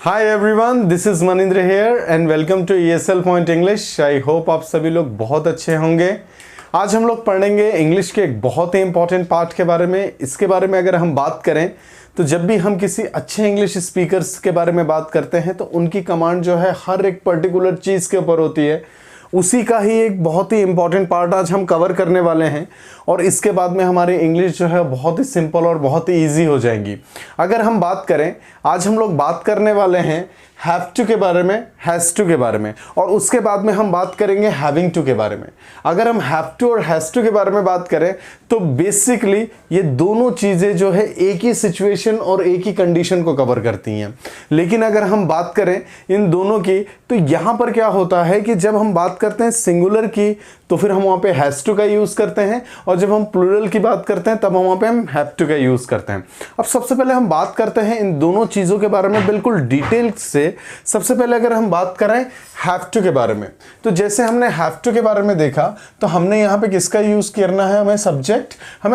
Hi everyone, this is Manindra here and welcome to ESL point English. I hope आप सभी लोग बहुत अच्छे होंगे। आज हम लोग पढ़ेंगे इंग्लिश के एक बहुत ही इंपॉर्टेंट पार्ट के बारे में। इसके बारे में अगर हम बात करें तो जब भी हम किसी अच्छे इंग्लिश स्पीकर्स के बारे में बात करते हैं तो उनकी कमांड जो है हर एक पर्टिकुलर चीज़ के ऊपर होती है। उसी का ही एक बहुत ही इंपॉर्टेंट पार्ट आज हम कवर करने वाले हैं और इसके बाद में हमारी इंग्लिश जो है बहुत ही सिंपल और बहुत ही ईजी हो जाएंगी। अगर हम बात करें, आज हम लोग बात करने वाले हैं हैव टू के बारे में, हैज़ टू के बारे में, और उसके बाद में हम बात करेंगे हैविंग टू के बारे में। अगर हम हैव टू और हैज़ टू के बारे में बात करें तो बेसिकली ये दोनों चीज़ें जो है एक ही सिचुएशन और एक ही कंडीशन को कवर करती हैं। लेकिन अगर हम बात करें इन दोनों की तो यहाँ पर क्या होता है कि जब हम बात करते हैं सिंगुलर की तो फिर हम वहाँ पे हैज़ टू का यूज़ करते हैं, और जब हम प्लूरल की बात करते हैं तब हम वहाँ पे हम हैव टू का यूज़ करते हैं। अब सबसे पहले हम बात करते हैं इन दोनों चीज़ों के बारे में बिल्कुल डिटेल से। सबसे पहले अगर हम बात करें हैव टू के बारे में, तो जैसे हमने हैव टू के बारे में देखा तो हमने यहाँ पे किसका यूज़ करना है, हमें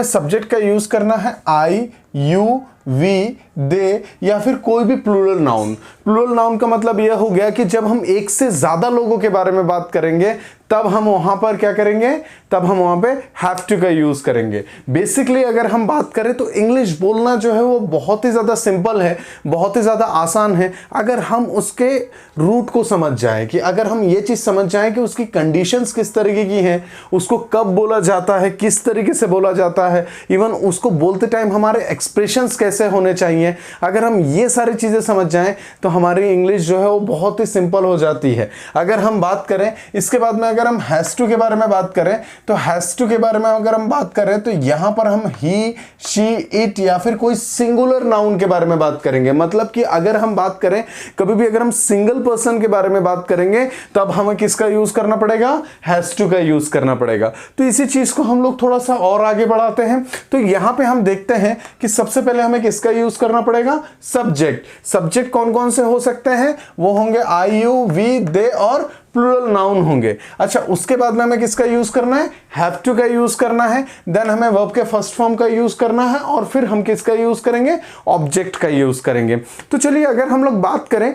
सब्जेक्ट का यूज़ करना है आई, यू, वी, दे या फिर कोई भी प्लूरल नाउन। प्लूरल नाउन का मतलब यह हो गया कि जब हम एक से ज़्यादा लोगों के बारे में बात करेंगे तब हम वहाँ पर क्या करेंगे, तब हम वहाँ पे हैव टू का यूज़ करेंगे। बेसिकली अगर हम बात करें तो इंग्लिश बोलना जो है वो बहुत ही ज़्यादा सिंपल है, बहुत ही ज़्यादा आसान है अगर हम उसके रूट को समझ जाएं, कि अगर हम ये चीज़ समझ जाएं कि उसकी कंडीशंस किस तरीके की हैं, उसको कब बोला जाता है, किस तरीके से बोला जाता है, इवन उसको बोलते टाइम हमारे एक्सप्रेशंस कैसे होने चाहिए। अगर हम ये सारी चीज़ें समझ जाएं तो हमारी इंग्लिश जो है वो बहुत ही सिंपल हो जाती है। अगर हम बात करें इसके बाद में, अगर हम हैज़ टू के बारे में बात करें तो हैज़ टू के बारे में अगर हम बात करें तो यहां पर हम ही, शी, इट या फिर कोई सिंगुलर नाउन के बारे में बात करेंगे। मतलब कि अगर हम बात करें कभी भी अगर हम सिंगल पर्सन के बारे में बात करेंगे तब हमें किसका यूज करना पड़ेगा, हैज़ टू का यूज करना पड़ेगा। तो इसी चीज को हम लोग थोड़ा सा और आगे बढ़ाते हैं। तो यहां पे हम देखते हैं कि सबसे पहले हमें किसका यूज करना पड़ेगा, सब्जेक्ट। सब्जेक्ट कौन कौन से हो सकते हैं, वो होंगे आई, यू, वी, दे और प्लूरल नाउन होंगे। अच्छा, उसके बाद में हमें किसका यूज करना है, हैव टू का यूज करना है। देन हमें वर्ब के फर्स्ट फॉर्म का यूज करना है और फिर हम किसका यूज करेंगे, ऑब्जेक्ट का यूज करेंगे। तो चलिए अगर हम लोग बात करें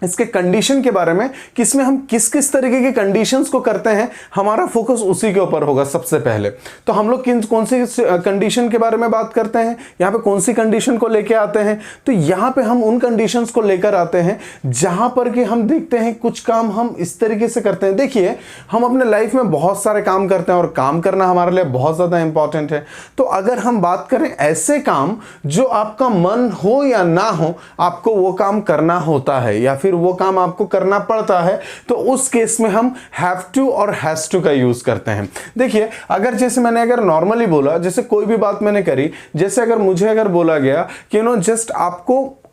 इसके कंडीशन के बारे में कि इसमें हम किस किस तरीके के कंडीशंस को करते हैं, हमारा फोकस उसी के ऊपर होगा। सबसे पहले तो हम लोग कौन सी कंडीशन के बारे में बात करते हैं, यहाँ पे कौन सी कंडीशन को लेके आते हैं, तो यहाँ पे हम उन कंडीशंस को लेकर आते हैं जहां पर कि हम देखते हैं कुछ काम हम इस तरीके से करते हैं। देखिए, हम अपने लाइफ में बहुत सारे काम करते हैं और काम करना हमारे लिए बहुत ज़्यादा इंपॉर्टेंट है। तो अगर हम बात करें ऐसे काम जो आपका मन हो या ना हो, आपको वो काम करना होता है या फिर वो काम आपको करना पड़ता है, तो उस केस में हम हैव टू और हैज़ टू का यूज करते हैं। देखिए, अगर जैसे मैंने अगर नॉर्मली बोला, जैसे कोई भी बात मैंने करी, जैसे अगर मुझे अगर बोला गया कि जस्ट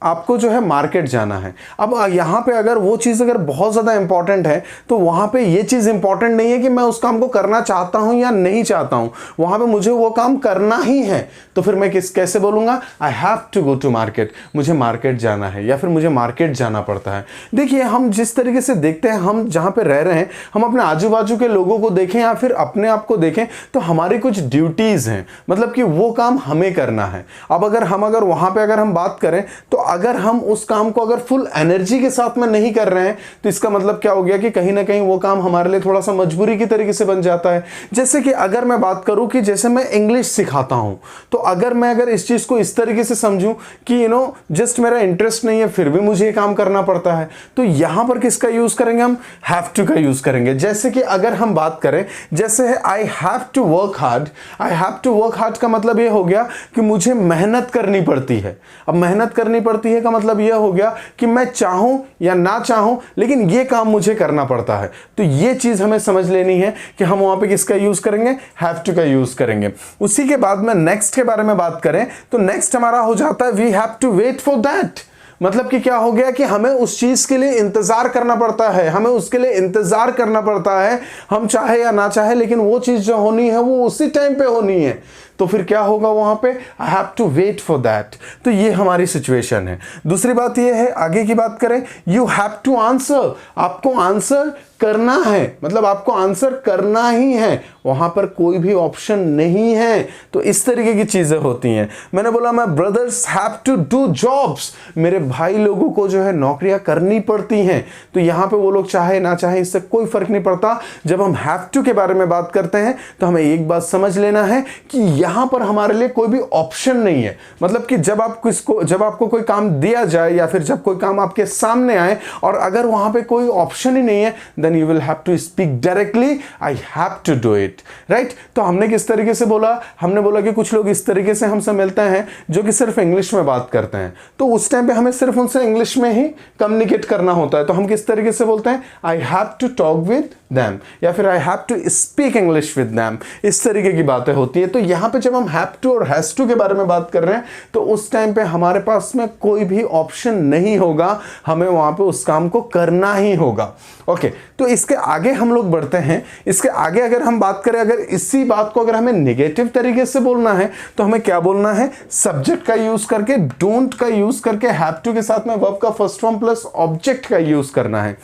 आपको जो है मार्केट जाना है। अब यहाँ पे अगर वो चीज़ अगर बहुत ज़्यादा इंपॉर्टेंट है तो वहाँ पे ये चीज़ इंपॉर्टेंट नहीं है कि मैं उस काम को करना चाहता हूँ या नहीं चाहता हूँ, वहाँ पे मुझे वो काम करना ही है। तो फिर मैं कैसे बोलूँगा, I have to go to market, मुझे मार्केट जाना है या फिर मुझे मार्केट जाना पड़ता है। देखिए, हम जिस तरीके से देखते हैं, हम जहाँ पर रह रहे हैं, हम अपने आजू बाजू के लोगों को देखें या फिर अपने आप को देखें तो हमारी कुछ ड्यूटीज़ हैं, मतलब कि वो काम हमें करना है। अब अगर वहाँ पर अगर हम बात करें तो अगर हम उस काम को अगर फुल एनर्जी के साथ में नहीं कर रहे हैं तो इसका मतलब क्या हो गया कि कहीं ना कहीं वो काम हमारे लिए थोड़ा सा मजबूरी की तरीके से बन जाता है। जैसे कि अगर मैं बात करूं कि जैसे मैं इंग्लिश सिखाता हूं, तो अगर इस चीज को इस तरीके से समझूं कि जस्ट मेरा इंटरेस्ट नहीं है फिर भी मुझे ये काम करना पड़ता है, तो यहां पर किसका यूज करेंगे, हम हैव टू का यूज करेंगे। जैसे कि अगर हम बात करें, जैसे है I have to work hard. I have to work hard का मतलब ये हो गया कि मुझे मेहनत करनी पड़ती है। अब मेहनत करनी पड़ती है का मतलब यह हो गया कि मैं चाहूं या ना चाहूं लेकिन ये काम मुझे करना पड़ता है। तो ये चीज हमें समझ लेनी है कि हम वहां पे किसका यूज करेंगे, हैव टू का यूज करेंगे। उसी के बाद में नेक्स्ट के बारे में बात करें तो नेक्स्ट हमारा हो जाता है we have to wait for that. मतलब कि क्या हो गया कि हमें उस चीज के लिए इंतजार करना पड़ता है, हमें उसके लिए इंतजार करना पड़ता है, हम चाहे या ना चाहे, लेकिन वो चीज जो होनी है वो उसी टाइम पे होनी है। तो फिर क्या होगा वहां पे, I have to wait for that. तो ये हमारी सिचुएशन है। दूसरी बात ये है, आगे की बात करें, यू हैव टू आंसर, आपको आंसर करना है, मतलब आपको आंसर करना ही है, वहां पर कोई भी ऑप्शन नहीं है। तो इस तरीके की चीजें होती हैं। मैंने बोला my brothers have to do jobs, मेरे भाई लोगों को जो है नौकरियां करनी पड़ती हैं। तो यहां पे वो लोग चाहे ना चाहे इससे कोई फर्क नहीं पड़ता। जब हम हैव टू के बारे में बात करते हैं तो हमें एक बात समझ लेना है कि यहां पर हमारे लिए कोई भी ऑप्शन नहीं है। मतलब कि जब आपको कोई काम दिया जाए या फिर जब कोई काम आपके सामने आए और अगर वहां पे कोई ऑप्शन ही नहीं है, then you will have to speak directly, I have to do it, right. तो हमने किस तरीके से बोला, हमने बोला कि कुछ लोग इस तरीके से हमसे मिलते हैं जो कि सिर्फ इंग्लिश में बात करते हैं, तो उस टाइम पे हमें सिर्फ उनसे इंग्लिश में ही कम्युनिकेट करना होता है। तो हम किस तरीके से बोलते हैं, I have to talk with them, या फिर I have to speak English with them. इस तरीके की बातें होती है। तो यहां पे जब हम हैव टू और हैज टू के बारे में बात कर रहे हैं तो उस टाइम पे हमारे पास में कोई भी ऑप्शन नहीं होगा, हमें वहां पे उस काम को करना ही होगा। ओके, तो इसके आगे हम लोग बढ़ते हैं। इसके आगे अगर हम बात करें, अगर इसी बात को अगर हमें नेगेटिव तरीके से बोलना है तो हमें क्या बोलना है, सब्जेक्ट का यूज करके, डोंट का यूज करके, हैव टू के साथ में वर्ब का फर्स्ट फॉर्म प्लस ऑब्जेक्ट का यूज करना है।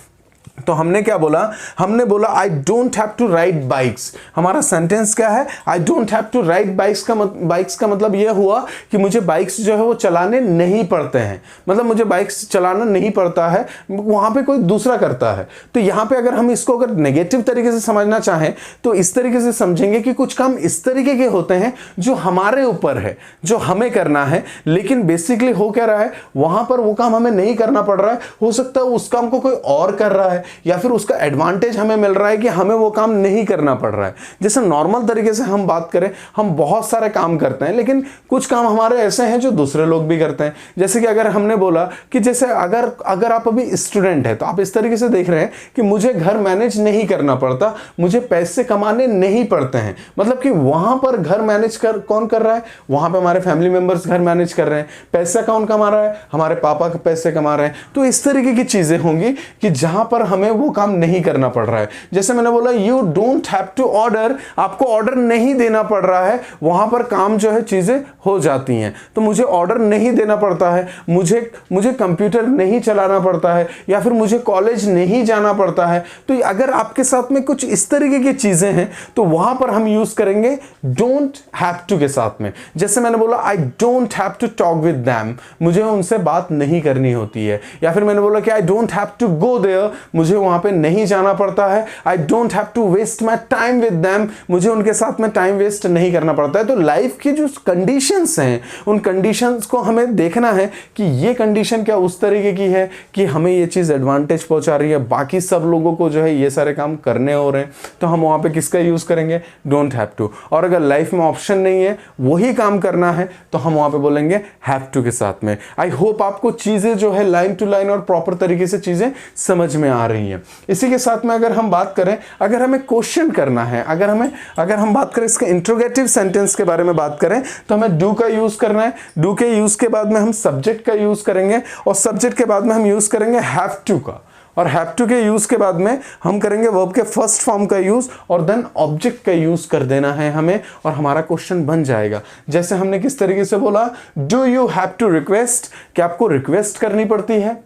तो हमने क्या बोला, हमने बोला I don't have to ride bikes. हमारा सेंटेंस क्या है, I don't have to ride bikes का मतलब यह हुआ कि मुझे बाइक्स जो है वो चलाने नहीं पड़ते हैं, मतलब मुझे बाइक्स चलाना नहीं पड़ता है, वहां पे कोई दूसरा करता है। तो यहां पे अगर हम इसको अगर नेगेटिव तरीके से समझना चाहें तो इस तरीके से समझेंगे कि कुछ काम इस तरीके के होते हैं जो हमारे ऊपर है, जो हमें करना है, लेकिन बेसिकली हो क्या रहा है, वहां पर वो काम हमें नहीं करना पड़ रहा है, हो सकता है उस काम को कोई और कर रहा है, या फिर उसका एडवांटेज हमें मिल रहा है कि हमें वो काम नहीं करना पड़ रहा है। जैसे नॉर्मल तरीके से हम बात करें, हम बहुत सारे काम करते हैं, लेकिन कुछ काम हमारे ऐसे हैं जो दूसरे लोग भी करते हैं। जैसे कि अगर हमने बोला कि जैसे अगर आप अभी स्टूडेंट है तो आप इस तरीके से देख रहे हैं कि मुझे घर मैनेज नहीं करना पड़ता, मुझे पैसे कमाने नहीं पड़ते हैं, मतलब कि वहां पर घर मैनेज कौन कर रहा है, वहां पर हमारे फैमिली मेंबर्स घर मैनेज कर रहे हैं, पैसा कौन कमा रहा है, हमारे पापा पैसे कमा रहे हैं। तो इस तरीके की चीजें होंगी कि जहां पर हमें वो काम नहीं करना पड़ रहा है। जैसे मैंने बोला you don't have to order, आपको ऑर्डर नहीं देना पड़ रहा है, वहां पर काम जो है चीजें हो जाती हैं। तो मुझे ऑर्डर नहीं देना पड़ता है, मुझे कंप्यूटर नहीं चलाना पड़ता है, या फिर मुझे कॉलेज नहीं जाना पड़ता है। तो अगर आपके साथ में कुछ इस तरीके की चीजें हैं तो वहां पर हम यूज करेंगे डोंट हैव टू के साथ में। जैसे मैंने बोला I don't have to talk with them, मुझे उनसे बात नहीं करनी होती है। या फिर मैंने बोला कि I don't have to go there, मुझे वहां पे नहीं जाना पड़ता है। I don't have to waste my time with them, मुझे उनके साथ में टाइम वेस्ट नहीं करना पड़ता है। तो लाइफ की जो कंडीशंस हैं उन कंडीशंस को हमें देखना है कि ये कंडीशन क्या उस तरीके की है कि हमें ये चीज एडवांटेज पहुंचा रही है, बाकी सब लोगों को जो है ये सारे काम करने हो रहे हैं, तो हम वहां पे किसका यूज करेंगे, डोंट हैव टू। और अगर लाइफ में ऑप्शन नहीं है, वही काम करना है, तो हम वहां पे बोलेंगे हैव टू के साथ में। आई होप आपको चीजें जो है लाइन टू लाइन और प्रॉपर तरीके से चीजें समझ में आ रही हैं। इसी के साथ में अगर हम बात करें, अगर हमें क्वेश्चन करना है, अगर हम बात करें इसके इंट्रोगेटिव सेंटेंस के बारे में बात करें तो हमें डू का यूज करना है। डू के यूज के बाद में हम सब्जेक्ट का यूज करेंगे और सब्जेक्ट के बाद में हम यूज करेंगे हैव टू का, और हैव टू के यूज के बाद में हम करेंगे वर्ब के फर्स्ट फॉर्म का यूज और देन ऑब्जेक्ट का यूज कर देना है हमें, और हमारा क्वेश्चन बन जाएगा। जैसे हमने किस तरीके से बोला, do you have to request, क्या आपको रिक्वेस्ट करनी पड़ती है।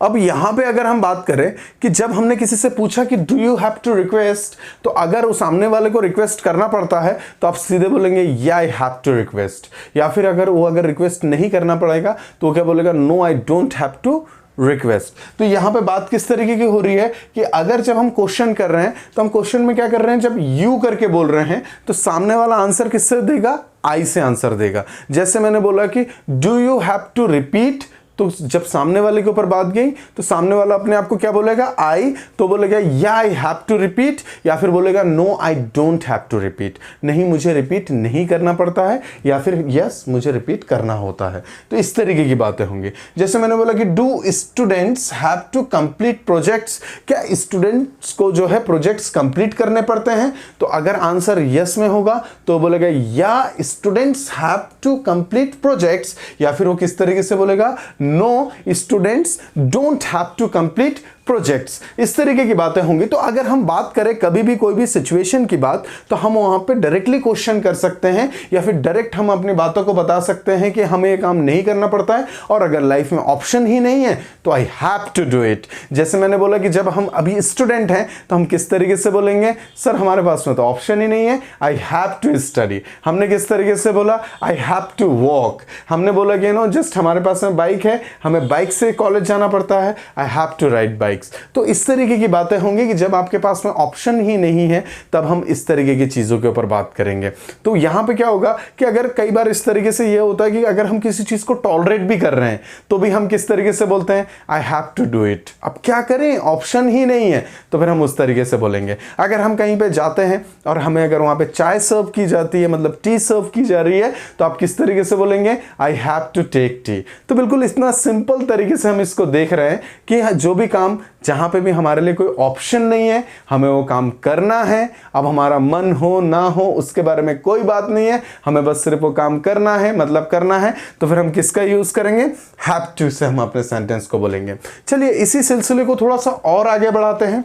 अब यहां पे अगर हम बात करें कि जब हमने किसी से पूछा कि do you have to request, तो अगर उस सामने वाले को रिक्वेस्ट करना पड़ता है तो आप सीधे बोलेंगे या आई हैव टू रिक्वेस्ट, या फिर अगर रिक्वेस्ट नहीं करना पड़ेगा तो वो क्या बोलेगा, no I don't have to request. तो यहां पे बात किस तरीके की हो रही है कि अगर जब हम क्वेश्चन कर रहे हैं तो हम क्वेश्चन में क्या कर रहे हैं, जब यू करके बोल रहे हैं तो सामने वाला आंसर किससे देगा, आई से आंसर देगा। जैसे मैंने बोला कि do you have to repeat, तो जब सामने वाले के ऊपर बात गई तो सामने वाला अपने आप को क्या बोलेगा, आई, तो बोलेगा या आई हैव टू रिपीट, या फिर बोलेगा no I don't have to repeat, नहीं मुझे रिपीट नहीं करना पड़ता है, या फिर यस मुझे रिपीट करना होता है। तो इस तरीके की बातें होंगी। जैसे मैंने बोला कि do students have to complete projects, क्या स्टूडेंट्स को जो है प्रोजेक्ट्स कंप्लीट करने पड़ते हैं, तो अगर आंसर यस में होगा तो बोलेगा या students have to complete projects, या फिर वो किस तरीके से बोलेगा, no students don't have to complete projects, इस तरीके की बातें होंगी। तो अगर हम बात करें कभी भी कोई भी सिचुएशन की बात, तो हम वहां पे डायरेक्टली क्वेश्चन कर सकते हैं या फिर डायरेक्ट हम अपनी बातों को बता सकते हैं कि हमें ये काम नहीं करना पड़ता है, और अगर लाइफ में ऑप्शन ही नहीं है तो I have to do it. जैसे मैंने बोला कि जब हम अभी स्टूडेंट हैं तो हम किस तरीके से बोलेंगे, सर हमारे पास में तो ऑप्शन ही नहीं है, आई हैव टू स्टडी। हमने किस तरीके से बोला, आई हैव टू वॉक। हमने बोला कि नो जस्ट हमारे पास में बाइक है, हमें बाइक से कॉलेज जाना पड़ता है, I have to ride bike. तो इस तरीके की बातें होंगी कि जब आपके पास में ऑप्शन ही नहीं है तब हम इस तरीके की चीजों के ऊपर बात करेंगे। तो यहां पे क्या होगा कि अगर कई बार इस तरीके से ये होता है कि अगर हम किसी चीज को टॉलरेट भी कर रहे हैं तो भी हम किस तरीके से बोलते हैं, I have to do it. अब क्या करें, ऑप्शन ही नहीं है, तो फिर हम उस तरीके से बोलेंगे। अगर हम कहीं पे जाते हैं और हमें अगर वहां पे चाय सर्व की जाती है, मतलब टी सर्व की जा रही है, तो आप किस तरीके से बोलेंगे, I have to take tea. तो बिल्कुल इतना सिंपल तरीके से हम इसको देख रहे हैं कि जो भी काम जहां पे भी हमारे लिए कोई ऑप्शन नहीं है, हमें वो काम करना है। अब हमारा मन हो ना हो उसके बारे में कोई बात नहीं है, हमें बस सिर्फ वो काम करना है, मतलब करना है। तो फिर हम किसका यूज करेंगे, हैव टू से हम अपने सेंटेंस को बोलेंगे। चलिए इसी सिलसिले को थोड़ा सा और आगे बढ़ाते हैं,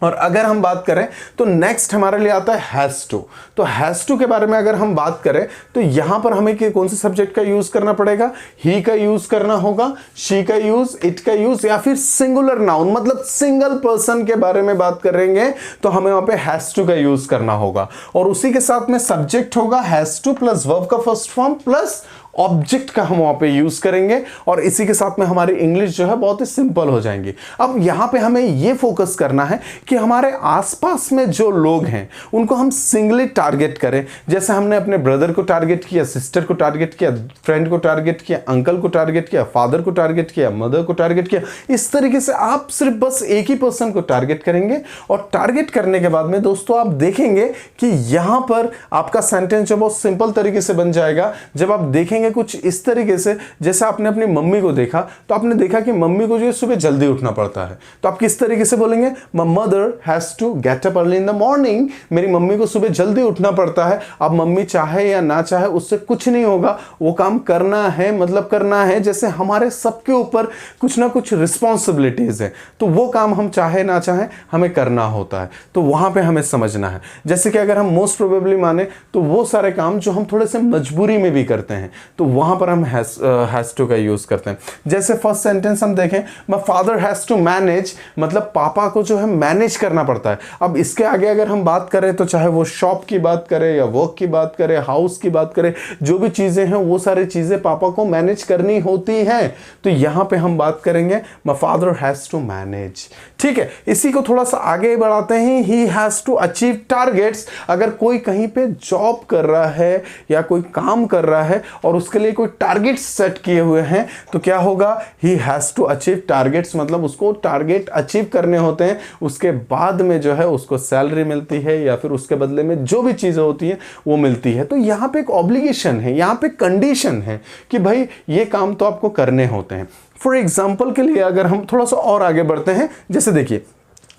और अगर हम बात करें तो नेक्स्ट हमारे लिए आता है हैज टू। तो हैज टू के बारे में अगर हम बात करें तो यहां पर हमें कौन से सब्जेक्ट का यूज करना पड़ेगा, ही का यूज करना होगा, शी का यूज, इट का यूज, या फिर सिंगुलर नाउन मतलब सिंगल पर्सन के बारे में बात करेंगे तो हमें वहां पे हैज टू का यूज करना होगा। और उसी के साथ में सब्जेक्ट होगा हैज टू प्लस वर्ब का फर्स्ट फॉर्म प्लस ऑब्जेक्ट का हम वहां पे यूज करेंगे, और इसी के साथ में हमारी इंग्लिश जो है बहुत ही सिंपल हो जाएंगी। अब यहां पे हमें ये फोकस करना है कि हमारे आसपास में जो लोग हैं उनको हम सिंगली टारगेट करें। जैसे हमने अपने ब्रदर को टारगेट किया, सिस्टर को टारगेट किया, फ्रेंड को टारगेट किया, अंकल को टारगेट किया, फादर को टारगेट किया, मदर को टारगेट किया। इस तरीके से आप सिर्फ बस एक ही पर्सन को टारगेट करेंगे, और टारगेट करने के बाद में दोस्तों आप देखेंगे कि यहां पर आपका सेंटेंस जो बहुत सिंपल तरीके से बन जाएगा। जब आप देखेंगे कुछ इस तरीके से, जैसे आपने अपनी मम्मी को देखा तो आपने देखा कि मम्मी को जो है सुबह जल्दी उठना पड़ता है, तो आप किस तरीके से बोलेंगे, my mother has to get up early in the morning. मेरी मम्मी को सुबह जल्दी उठना पड़ता है। अब मम्मी चाहे या ना चाहे उससे कुछ नहीं होगा, वो काम करना है, मतलब करना है। जैसे हमारे सबके ऊपर कुछ ना कुछ रिस्पॉन्सिबिलिटीज है, तो वो काम हम चाहे ना चाहे हमें करना होता है। तो वहां पे हमें समझना है, जैसे कि अगर हम मोस्ट प्रोबेबली माने तो वो सारे काम जो हम थोड़े से मजबूरी में भी करते हैं, तो वहां पर हम हैज टू का यूज करते हैं। जैसे फर्स्ट सेंटेंस हम देखें, my father has to manage, मतलब पापा को जो है मैनेज करना पड़ता है। अब इसके आगे अगर हम बात करें तो चाहे वो शॉप की बात करें या वर्क की बात करें, हाउस की बात करें, जो भी चीजें हैं वो सारी चीजें पापा को मैनेज करनी होती हैं। तो यहां पे हम बात करेंगे my father has to manage. ठीक है, इसी को थोड़ा सा आगे बढ़ाते हैं, he has to achieve targets. अगर कोई कहीं पे जॉब कर रहा है या कोई काम कर रहा है और उसके लिए कोई टारगेट सेट किए हुए हैं, तो क्या होगा, he has to achieve targets, मतलब उसको टारगेट अचीव करने होते हैं। उसके बाद में जो है उसको सैलरी मिलती है या फिर उसके बदले में जो भी चीजें होती हैं वो मिलती है। तो यहां पे एक ऑब्लिगेशन है, यहां पे कंडीशन है कि भाई ये काम तो आपको करने होते हैं। फॉर एग्जाम्पल के लिए अगर हम थोड़ा सा और आगे बढ़ते हैं, जैसे देखिए,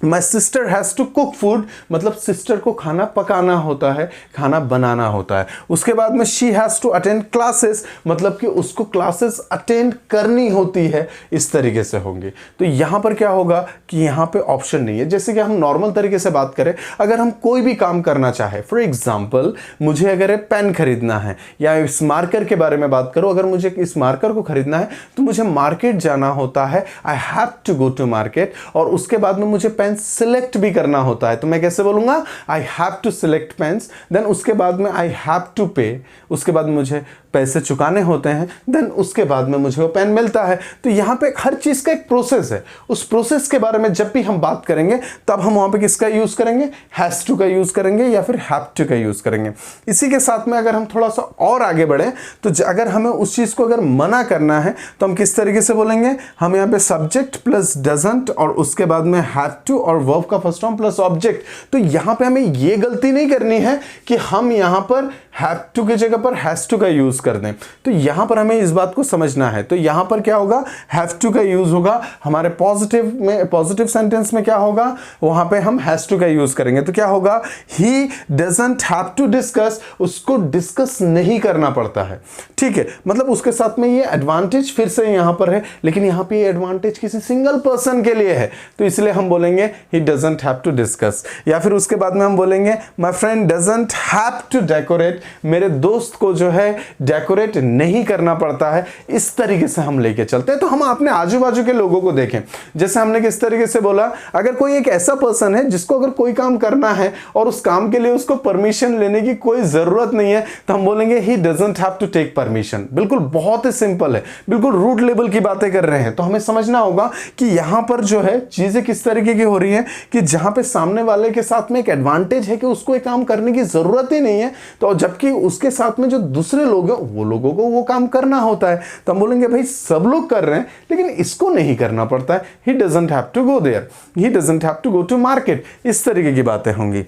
my sister has to cook food, मतलब सिस्टर को खाना पकाना होता है, खाना बनाना होता है। उसके बाद में she has to attend classes, मतलब कि उसको क्लासेस अटेंड करनी होती है। इस तरीके से होंगे। तो यहाँ पर क्या होगा कि यहाँ पे ऑप्शन नहीं है। जैसे कि हम नॉर्मल तरीके से बात करें, अगर हम कोई भी काम करना चाहे, फॉर एग्जाम्पल मुझे अगर एक पेन खरीदना है या इस मार्कर के बारे में बात करूँ, अगर मुझे इस मार्कर को खरीदना है तो मुझे मार्केट जाना होता है, I have to go to market. और उसके बाद में मुझे पेन सिलेक्ट भी करना होता है, तो मैं कैसे बोलूंगा, I have to select pens. Then उसके बाद में आई हैव टू पे, उसके बाद मुझे पैसे चुकाने होते हैं, देन उसके बाद में मुझे वो पेन मिलता है। तो यहाँ पे हर चीज का एक प्रोसेस है। उस प्रोसेस के बारे में जब भी हम बात करेंगे तब हम वहां पे किसका यूज करेंगे, हैज टू का यूज करेंगे या फिर हैव टू का यूज करेंगे। इसी के साथ में अगर हम थोड़ा सा और आगे बढ़े तो अगर हमें उस चीज को अगर मना करना है तो हम किस तरीके से बोलेंगे, हम यहाँ पे सब्जेक्ट प्लस डजंट और उसके बाद में हैव टू और वर्ब का फर्स्ट फॉर्म प्लस ऑब्जेक्ट। तो यहाँ पे हमें ये गलती नहीं करनी है कि हम यहाँ पर हैव टू की जगह पर हैज टू का यूज कर दें। तो यहाँ पर हमें इस बात को समझना है। तो यहाँ पर क्या होगा, हैव टू का यूज होगा। हमारे पॉजिटिव में, पॉजिटिव सेंटेंस में क्या होगा, वहां पे हम हैज टू का यूज करेंगे। तो क्या होगा, he doesn't have to discuss, उसको डिस्कस नहीं करना पड़ता है। ठीक है, मतलब उसके साथ में ये एडवांटेज फिर से यहां पर है, लेकिन यहां पे ये एडवांटेज किसी सिंगल पर्सन के लिए है, तो इसलिए हम बोलेंगे he doesn't have to discuss. या फिर उसके बाद में हम बोलेंगे my friend doesn't have to decorate, मेरे दोस्त को जो है डेकोरेट नहीं करना पड़ता है। इस तरीके से हम लेके चलते हैं। तो हम अपने आजू बाजू के लोगों को देखें, जैसे हमने किस तरीके से बोला, अगर कोई एक ऐसा पर्सन है जिसको अगर कोई काम करना है और उस काम के लिए उसको परमिशन लेने की कोई जरूरत नहीं है, तो हम बोलेंगे he doesn't have to take permission. बिल्कुल बहुत ही सिंपल है, बिल्कुल रूट लेवल की बातें कर रहे हैं। तो हमें समझना होगा कि यहां पर जो है चीजें किस तरीके की हो रही है, कि जहां पे सामने वाले के साथ में एक एडवांटेज है कि उसको एक काम करने की जरूरत ही नहीं है, तो जबकि उसके साथ में जो दूसरे लोग हैं वो लोगों को वो काम करना होता है, तो हम बोलेंगे भाई सब लोग कर रहे हैं लेकिन इसको नहीं करना पड़ता है। He doesn't have to go there, he doesn't have to go to market. इस तरीके की बातें होंगी।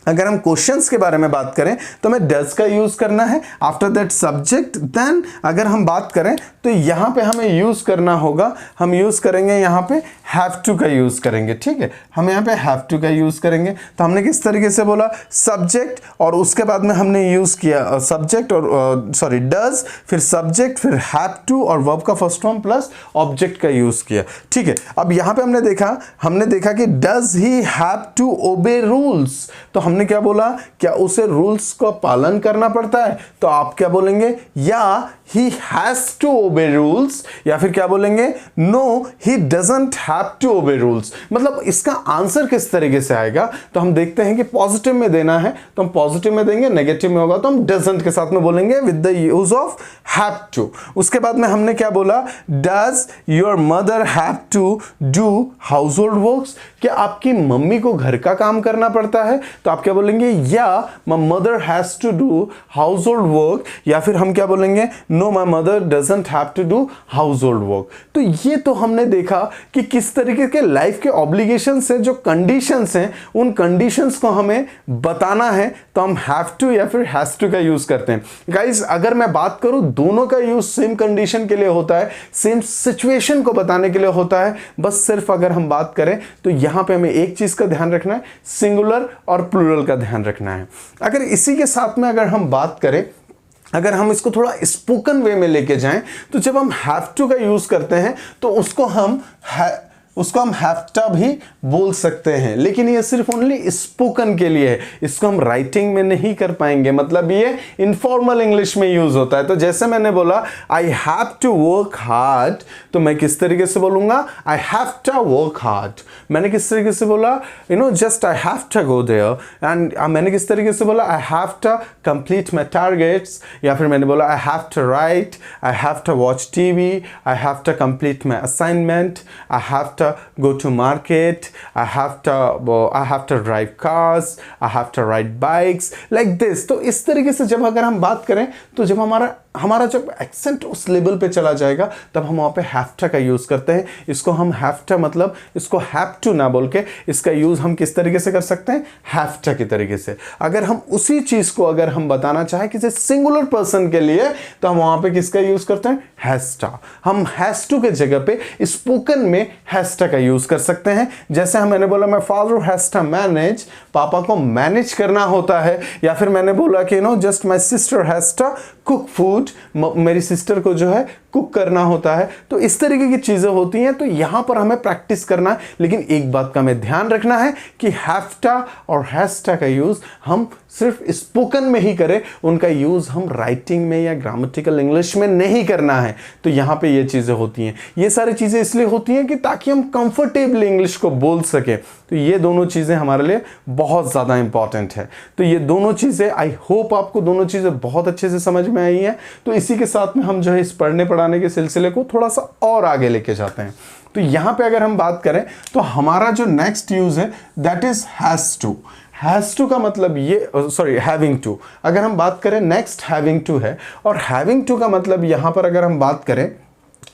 अगर हम क्वेश्चंस के बारे में बात करें तो हमें डज का यूज करना है, आफ्टर दैट सब्जेक्ट। देन अगर हम बात करें तो यहां पे हमें यूज करना होगा, हम यूज करेंगे यहां पे हैव टू का यूज करेंगे। ठीक है, हम यहां पे हैव टू का यूज करेंगे। तो हमने किस तरीके से बोला, सब्जेक्ट और उसके बाद में हमने यूज किया सब्जेक्ट और सॉरी डज, फिर सब्जेक्ट, फिर हैव टू और वर्ब का फर्स्ट फॉर्म प्लस ऑब्जेक्ट का यूज किया। ठीक है, अब यहां पे हमने देखा कि does he have to obey rules, तो हमने क्या बोला, क्या उसे रूल्स का पालन करना पड़ता है, तो आप क्या बोलेंगे, या he has to obey rules, या फिर क्या बोलेंगे, no he doesn't have to obey rules। मतलब इसका आंसर किस तरीके से आएगा, तो हम देखते हैं कि पॉजिटिव में देना है तो हम पॉजिटिव में देंगे, नेगेटिव में होगा तो हम doesn't के साथ में बोलेंगे with the use of have to। उसके बाद में हमने क्या बोला, does your mother have to do household works, क्या आपकी मम्मी को घर का काम करना पड़ता है, तो आप क्या बोलेंगे, या my mother has to do household work, या फिर हम क्या बोलेंगे, no my mother doesn't have to do household work. तो ये तो हमने देखा कि किस तरीके के लाइफ के ऑब्लिगेशंस हैं, जो कंडीशंस हैं, उन कंडीशंस को हमें बताना है तो हम हैव टू या फिर हैज टू का यूज करते हैं। गाइस अगर मैं बात करूं, दोनों का यूज सेम कंडीशन के लिए होता है, सेम सिचुएशन को बताने के लिए होता है। बस सिर्फ अगर हम बात करें तो यहां पे हमें एक चीज का ध्यान रखना है, सिंगुलर और प्लूरल का ध्यान रखना है। अगर इसी के साथ में अगर हम बात करें, अगर हम इसको थोड़ा स्पोकन वे में लेके जाएं, तो जब हम हैव टू का यूज करते हैं तो उसको हम हैव भी बोल सकते हैं, लेकिन ये सिर्फ ओनली स्पोकन के लिए है, इसको हम राइटिंग में नहीं कर पाएंगे। मतलब ये इनफॉर्मल इंग्लिश में यूज होता है। तो जैसे मैंने बोला I have to work hard, तो मैं किस तरीके से बोलूंगा, I have to work hard. मैंने किस तरीके से बोला, just I have to go there, and मैंने किस तरीके से बोला, I have to complete my targets, या फिर मैंने बोला I have to write, I have to watch TV, I have to complete my assignment, I have go to market, I have to drive cars, I have to ride bikes, like this। तो इस तरीके से जब अगर हम बात करें तो जब हमारा जब एक्सेंट उस लेवल पे चला जाएगा तब हम वहाँ पे हैव टू का यूज़ करते हैं। इसको हम हैव टू मतलब इसको हैव टू ना बोल के इसका यूज़ हम किस तरीके से कर सकते हैं, हैव टू की तरीके से। अगर हम उसी चीज़ को अगर हम बताना चाहें किसी सिंगुलर पर्सन के लिए तो हम वहाँ पे किसका यूज़ करते हैं, हैज टू। हम हैज टू के जगह पे स्पोकन में हैज टू का यूज़ कर सकते हैं। जैसे मैंने बोला my father has to manage, papa को मैनेज करना होता है। या फिर मैंने बोला कि just my sister has to cook food, मेरी सिस्टर को जो है कुक करना होता है। तो इस तरीके की चीजें होती हैं, तो यहां पर हमें प्रैक्टिस करना है। लेकिन एक बात का हमें ध्यान रखना है कि हैव टू और हैज टू का यूज हम सिर्फ स्पोकन में ही करें, उनका यूज हम राइटिंग में या ग्रामेटिकल इंग्लिश में नहीं करना है। तो यहां पे ये चीजें होती हैं। ये सारी चीजें इसलिए होती हैं कि ताकि हम कंफर्टेबल इंग्लिश को बोल सकें। तो ये दोनों चीजें हमारे लिए बहुत ज्यादा इंपॉर्टेंट है। तो ये दोनों चीजें आई होप आपको दोनों चीजें बहुत अच्छे से समझ में आई हैं। तो इसी के साथ में हम जो है इस पढ़ने पढ़ाने के सिलसिले को थोड़ा सा और आगे लेके जाते हैं। तो यहां पे अगर हम बात करें तो हमारा जो नेक्स्ट यूज है that is has to. Has to का मतलब ये हैविंग टू। अगर हम बात करें नेक्स्ट हैविंग टू है, और हैविंग टू का मतलब यहां पर अगर हम बात करें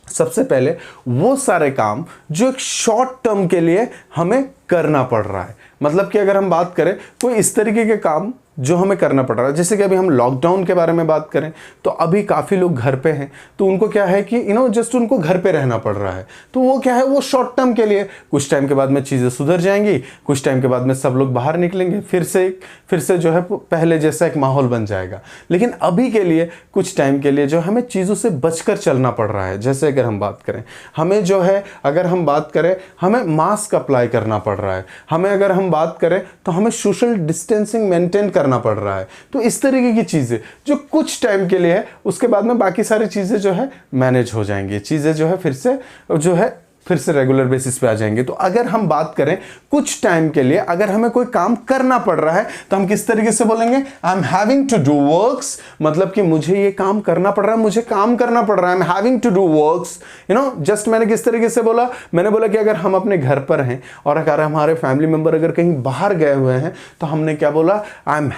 सबसे पहले वो सारे काम जो एक शॉर्ट टर्म के लिए हमें करना पड़ रहा है। मतलब कि अगर हम बात करें कोई इस तरीके के काम जो हमें करना पड़ रहा है। जैसे कि अभी हम लॉकडाउन के बारे में बात करें तो अभी काफ़ी लोग घर पे हैं, तो उनको क्या है कि जस्ट उनको घर पे रहना पड़ रहा है। तो वो क्या है, वो शॉर्ट टर्म के लिए, कुछ टाइम के बाद में चीज़ें सुधर जाएंगी, कुछ टाइम के बाद में सब लोग बाहर निकलेंगे, फिर से जो है पहले जैसा एक माहौल बन जाएगा। लेकिन अभी के लिए कुछ टाइम के लिए जो हमें चीज़ों से बचकर चलना पड़ रहा है। जैसे अगर हम बात करें, हमें जो है अगर हम बात करें, हमें मास्क अप्लाई करना पड़ रहा है, हमें अगर हम बात करें तो हमें सोशल डिस्टेंसिंग मेंटेन करना पड़ रहा है। तो इस तरीके की चीज़ें जो कुछ टाइम के लिए है, उसके बाद में बाकी सारी चीज़ें जो है मैनेज हो जाएंगी, चीज़ें जो है फिर से रेगुलर बेसिस पे आ जाएंगे। तो अगर हम बात करें कुछ टाइम के लिए अगर हमें कोई काम करना पड़ रहा है तो हम किस तरीके से बोलेंगे, I am having to do works, मतलब कि मुझे ये काम करना पड़ रहा है, मुझे काम करना पड़ रहा है, I am having to do works. Just मैंने किस तरीके से बोला, मैंने बोला कि अगर हम अपने घर पर हैं और अगर हमारे फैमिली मेंबर अगर कहीं बाहर गए हुए हैं तो हमने क्या बोला, I am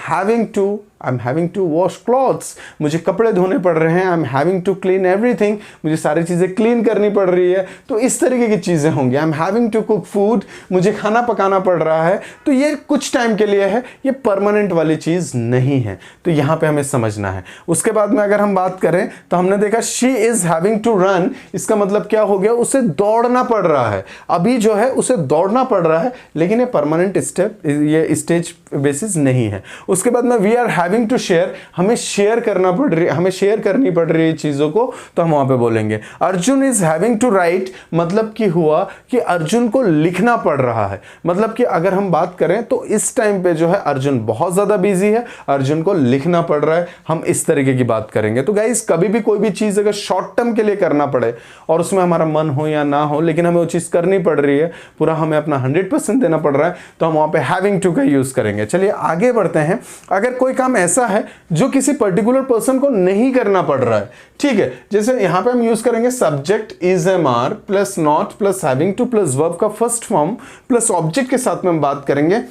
having to wash clothes, मुझे कपड़े धोने पड़ रहे हैं, I am having to clean everything, मुझे सारी चीज़ें क्लीन करनी पड़ रही है। तो इस तरीके की चीज़ें होंगी। I am having to cook food, मुझे खाना पकाना पड़ रहा है। तो ये कुछ टाइम के लिए है, ये परमानेंट वाली चीज़ नहीं है। तो यहाँ पे हमें समझना है। उसके बाद में अगर हम बात करें तो हमने देखा she is having to run, इसका मतलब क्या हो गया, उसे दौड़ना पड़ रहा है। अभी जो है उसे दौड़ना पड़ रहा है, लेकिन ये परमानेंट ये स्टेज बेसिस नहीं है। उसके बाद में we are having to share, हमें शेयर करना पड़ रही है, हमें शेयर करनी पड़ रही है चीज़ों को, तो हम वहाँ पे बोलेंगे। Arjun is having to write, मतलब कि हुआ कि अर्जुन को लिखना पड़ रहा है। मतलब कि अगर हम बात करें तो इस टाइम पे जो है अर्जुन बहुत ज़्यादा बिजी है, अर्जुन को लिखना पड़ रहा है, हम इस तरीके की बात करेंगे। तो गाइस कभी भी कोई भी चीज़ अगर शॉर्ट टर्म के लिए करना पड़े और उसमें हमारा मन हो या ना हो, लेकिन हमें वो चीज़ करनी पड़ रही है, पूरा हमें अपना 100% देना पड़ रहा है, तो हम वहाँ पे हैविंग टू का यूज़ करेंगे। चलिए आगे बढ़ते हैं। अगर कोई काम ऐसा है जो किसी पर्टिकुलर पर्सन को नहीं करना पड़ रहा है, ठीक है, जैसे यहां पे हम यूज करेंगे subject is am are plus not plus having to plus verb का फर्स्ट फॉर्म प्लस ऑब्जेक्ट के साथ में हम बात करेंगे।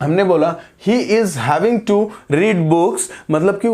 हमने बोला he is having to read books, मतलब कि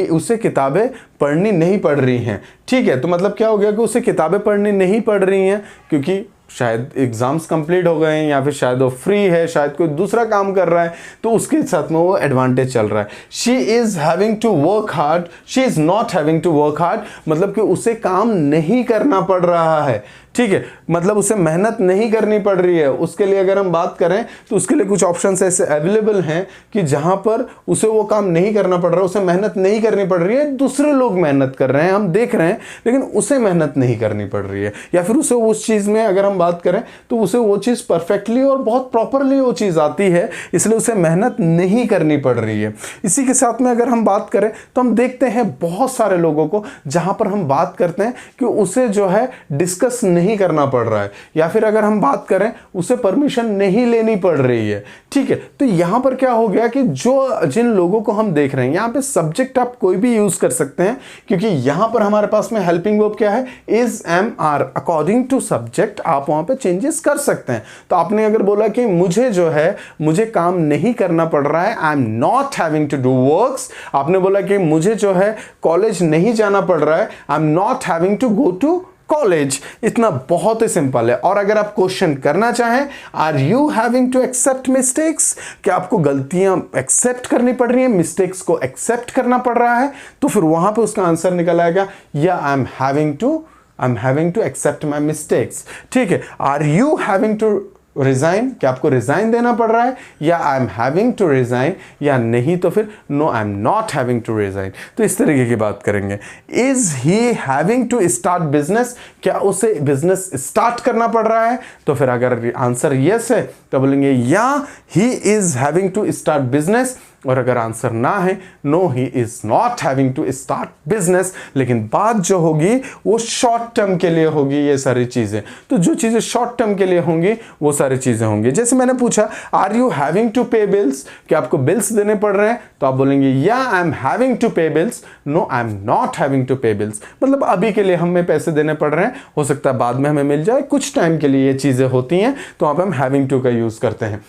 उसे किताबें पढ़नी नहीं पड़ रही हैं। ठीक है, तो मतलब क्या हो गया कि उसे किताबें पढ़नी नहीं पड़ रही हैं क्योंकि शायद एग्जाम्स कंप्लीट हो गए हैं, या फिर शायद वो फ्री है, शायद कोई दूसरा काम कर रहा है, तो उसके साथ में वो एडवांटेज चल रहा है। She is having to work hard, she is not having to work hard, मतलब कि उसे काम नहीं करना पड़ रहा है। ठीक है, मतलब उसे मेहनत नहीं करनी पड़ रही है। उसके लिए अगर हम बात करें तो उसके लिए कुछ ऑप्शंस ऐसे अवेलेबल हैं कि जहां पर उसे वो काम नहीं करना पड़ रहा है, उसे मेहनत नहीं करनी पड़ रही है, दूसरे लोग मेहनत कर रहे हैं, हम देख रहे हैं, लेकिन उसे मेहनत नहीं करनी पड़ रही है। या फिर उसे उस चीज़ में अगर हम बात करें तो उसे वो चीज़ परफेक्टली और बहुत प्रॉपरली वो चीज़ आती है, इसलिए उसे मेहनत नहीं करनी पड़ रही है। इसी के साथ में अगर हम बात करें तो हम देखते हैं बहुत सारे लोगों को जहां पर हम बात करते हैं कि उसे जो है डिस्कस नहीं करना पड़ रहा है, या फिर अगर हम बात करें उसे परमिशन नहीं लेनी पड़ रही है। ठीक है, तो यहां पर क्या हो गया कि जिन लोगों को हम देख रहे हैं, यहां पे सब्जेक्ट आप कोई भी यूज कर सकते हैं, क्योंकि यहां पर हमारे पास में हेल्पिंग वर्ब क्या है, is am are, according to subject आप वहां पे चेंजेस कर सकते हैं। तो आपने अगर बोला कि मुझे जो है मुझे काम नहीं करना पड़ रहा है, I am not having to do works, आपने बोला कि मुझे जो है कॉलेज नहीं जाना पड़ रहा है, I am not having to go to college. इतना बहुत ही सिंपल है। और अगर आप क्वेश्चन करना चाहें, are you having to accept mistakes, क्या आपको गलतियां एक्सेप्ट करनी पड़ रही हैं, मिस्टेक्स को एक्सेप्ट करना पड़ रहा है, तो फिर वहां पे उसका आंसर निकल आएगा या I am having to accept my mistakes. ठीक है, are you having to resign, क्या आपको रिजाइन देना पड़ रहा है, या I am having to resign, या नहीं तो फिर no I am not having to resign. तो इस तरीके की बात करेंगे। Is he having to start business, क्या उसे बिजनेस स्टार्ट करना पड़ रहा है, तो फिर अगर आंसर यस है तो बोलेंगे या he is having to start business, और अगर आंसर ना है no he is not having to start business. लेकिन बात जो होगी वो शॉर्ट टर्म के लिए होगी, ये सारी चीजें। तो जो चीजें शॉर्ट टर्म के लिए होंगी वो सारी चीजें होंगी। जैसे मैंने पूछा are you having to pay bills, क्या आपको बिल्स देने पड़ रहे हैं, तो आप बोलेंगे या I am having to pay bills, no I am not having to pay bills. मतलब अभी के लिए हमें पैसे देने पड़ रहे हैं, हो सकता है बाद में हमें मिल जाए, कुछ टाइम के लिए ये चीजें होती हैं, तो वहां पर हम हैविंग टू का यूज करते हैं।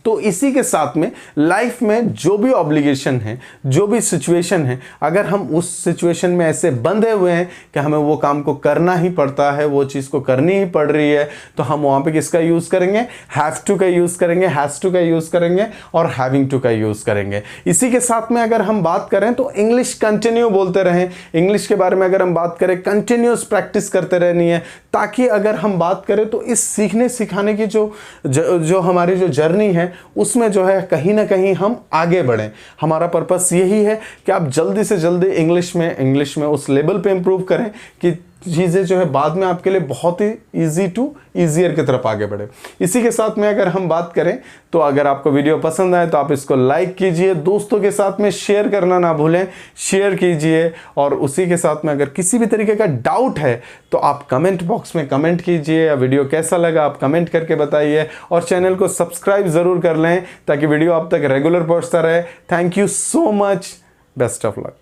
तो इसी के साथ में लाइफ में जो भी ऑब्लिगेशन है, जो भी सिचुएशन है, अगर हम उस सिचुएशन में ऐसे बंधे हुए हैं कि हमें वो काम को करना ही पड़ता है, वो चीज़ को करनी ही पड़ रही है, तो हम वहाँ पे किसका यूज़ करेंगे? हैव टू का यूज़ करेंगे, हैज़ टू का यूज़ करेंगे और हैविंग टू का यूज़ करेंगे। इसी के साथ में अगर हम बात करें तो इंग्लिश कंटिन्यू बोलते रहें। इंग्लिश के बारे में अगर हम बात करें, कंटिन्यूस प्रैक्टिस करते रहनी है, ताकि अगर हम बात करें तो इस सीखने सिखाने की जो हमारी जो जर्नी है उसमें जो है कहीं ना कहीं हम आगे बढ़ें। हमारा पर्पस यही है कि आप जल्दी से जल्दी इंग्लिश में उस लेवल पे इंप्रूव करें कि चीज़ें जो है बाद में आपके लिए बहुत ही ईजी टू ईजियर की तरफ आगे बढ़े। इसी के साथ में अगर हम बात करें तो अगर आपको वीडियो पसंद आए तो आप इसको लाइक कीजिए, दोस्तों के साथ में शेयर करना ना भूलें, शेयर कीजिए। और उसी के साथ में अगर किसी भी तरीके का डाउट है तो आप कमेंट बॉक्स में कमेंट कीजिए, या वीडियो कैसा लगा आप कमेंट करके बताइए, और चैनल को सब्सक्राइब ज़रूर कर लें ताकि वीडियो आप तक रेगुलर पहुँचता रहे। Thank you so much, best of luck.